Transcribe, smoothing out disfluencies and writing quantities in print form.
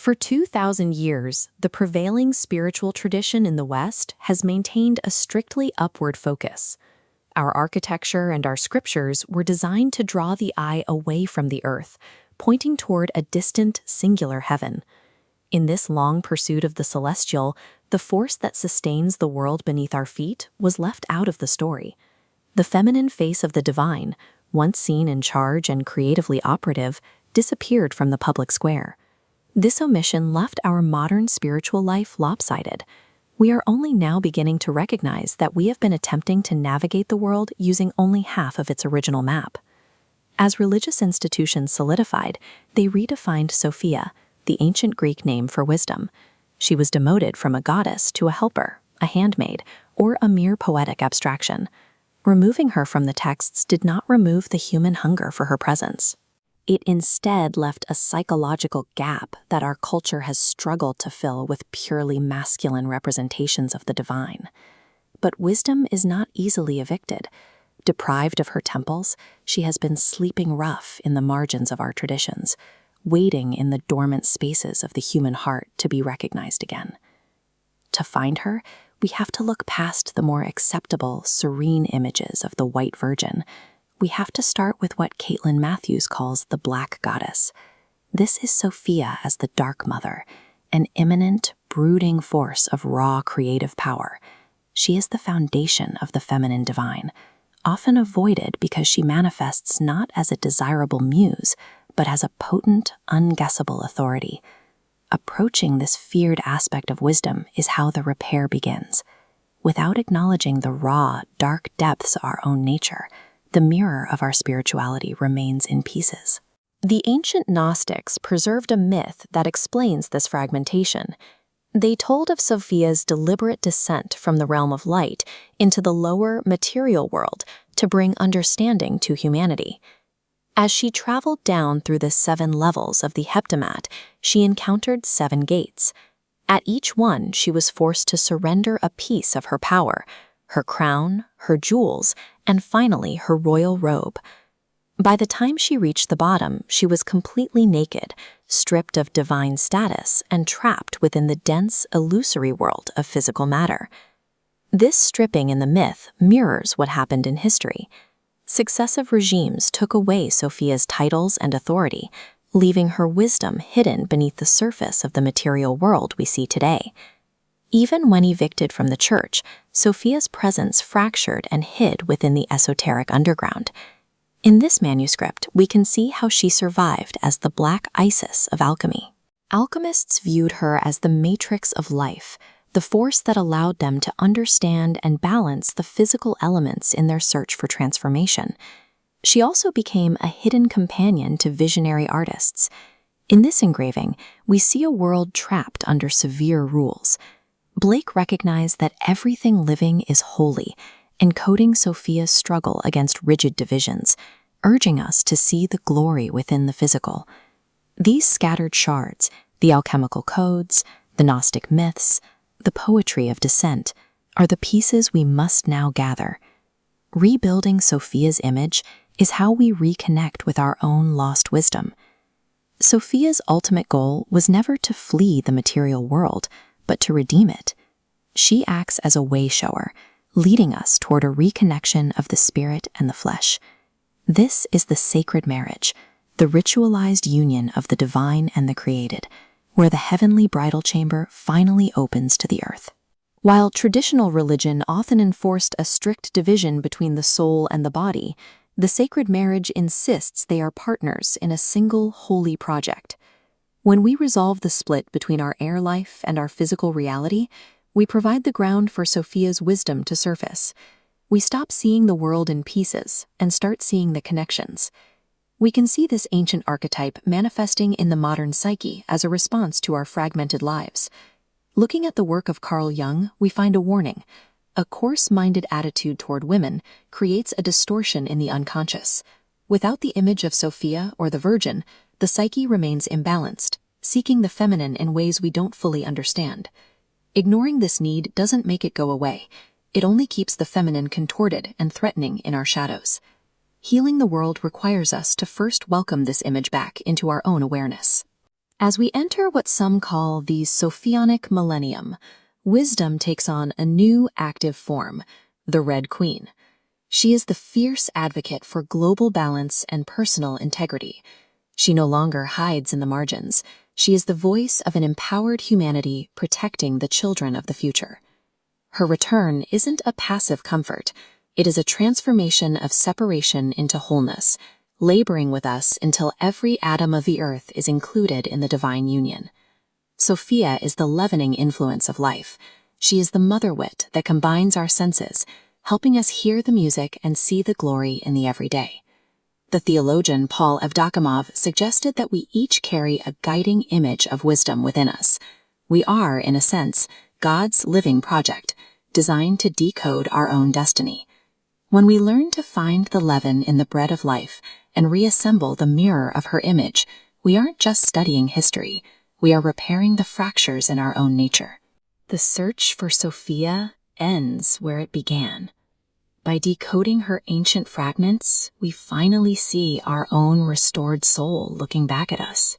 For 2,000 years, the prevailing spiritual tradition in the West has maintained a strictly upward focus. Our architecture and our scriptures were designed to draw the eye away from the earth, pointing toward a distant, singular heaven. In this long pursuit of the celestial, the force that sustains the world beneath our feet was left out of the story. The feminine face of the divine, once seen in charge and creatively operative, disappeared from the public square. This omission left our modern spiritual life lopsided. We are only now beginning to recognize that we have been attempting to navigate the world using only half of its original map. As religious institutions solidified, they redefined Sophia, the ancient Greek name for wisdom. She was demoted from a goddess to a helper, a handmaid, or a mere poetic abstraction. Removing her from the texts did not remove the human hunger for her presence. It instead left a psychological gap that our culture has struggled to fill with purely masculine representations of the divine. But wisdom is not easily evicted. Deprived of her temples, she has been sleeping rough in the margins of our traditions, waiting in the dormant spaces of the human heart to be recognized again. To find her, we have to look past the more acceptable, serene images of the white virgin. We have to start with what Caitlin Matthews calls the Black Goddess. This is Sophia as the Dark Mother, an immanent, brooding force of raw creative power. She is the foundation of the feminine divine, often avoided because she manifests not as a desirable muse, but as a potent, unguessable authority. Approaching this feared aspect of wisdom is how the repair begins. Without acknowledging the raw, dark depths of our own nature, the mirror of our spirituality remains in pieces. The ancient Gnostics preserved a myth that explains this fragmentation. They told of Sophia's deliberate descent from the realm of light into the lower material world to bring understanding to humanity. As she traveled down through the 7 levels of the heptamat, she encountered 7 gates. At each one, she was forced to surrender a piece of her power, her crown, her jewels, and finally her royal robe. By the time she reached the bottom, she was completely naked, stripped of divine status, and trapped within the dense, illusory world of physical matter. This stripping in the myth mirrors what happened in history. Successive regimes took away Sophia's titles and authority, leaving her wisdom hidden beneath the surface of the material world we see today. Even when evicted from the church, Sophia's presence fractured and hid within the esoteric underground. In this manuscript, we can see how she survived as the Black Isis of alchemy. Alchemists viewed her as the matrix of life, the force that allowed them to understand and balance the physical elements in their search for transformation. She also became a hidden companion to visionary artists. In this engraving, we see a world trapped under severe rules. Blake recognized that everything living is holy, encoding Sophia's struggle against rigid divisions, urging us to see the glory within the physical. These scattered shards, the alchemical codes, the Gnostic myths, the poetry of descent, are the pieces we must now gather. Rebuilding Sophia's image is how we reconnect with our own lost wisdom. Sophia's ultimate goal was never to flee the material world, but to redeem it. She acts as a way-shower, leading us toward a reconnection of the spirit and the flesh. This is the sacred marriage, the ritualized union of the divine and the created, where the heavenly bridal chamber finally opens to the earth. While traditional religion often enforced a strict division between the soul and the body, the sacred marriage insists they are partners in a single holy project. When we resolve the split between our air life and our physical reality, we provide the ground for Sophia's wisdom to surface. We stop seeing the world in pieces and start seeing the connections. We can see this ancient archetype manifesting in the modern psyche as a response to our fragmented lives. Looking at the work of Carl Jung, we find a warning. A coarse-minded attitude toward women creates a distortion in the unconscious. Without the image of Sophia or the Virgin, the psyche remains imbalanced, seeking the feminine in ways we don't fully understand. Ignoring this need doesn't make it go away. It only keeps the feminine contorted and threatening in our shadows. Healing the world requires us to first welcome this image back into our own awareness. As we enter what some call the Sophianic Millennium, wisdom takes on a new active form, the Red Queen. She is the fierce advocate for global balance and personal integrity. She no longer hides in the margins. She is the voice of an empowered humanity protecting the children of the future. Her return isn't a passive comfort. It is a transformation of separation into wholeness, laboring with us until every atom of the earth is included in the divine union. Sophia is the leavening influence of life. She is the mother wit that combines our senses, helping us hear the music and see the glory in the everyday. The theologian Paul Evdokimov suggested that we each carry a guiding image of wisdom within us. We are, in a sense, God's living project, designed to decode our own destiny. When we learn to find the leaven in the bread of life and reassemble the mirror of her image, we aren't just studying history, we are repairing the fractures in our own nature. The search for Sophia ends where it began. By decoding her ancient fragments, we finally see our own restored soul looking back at us.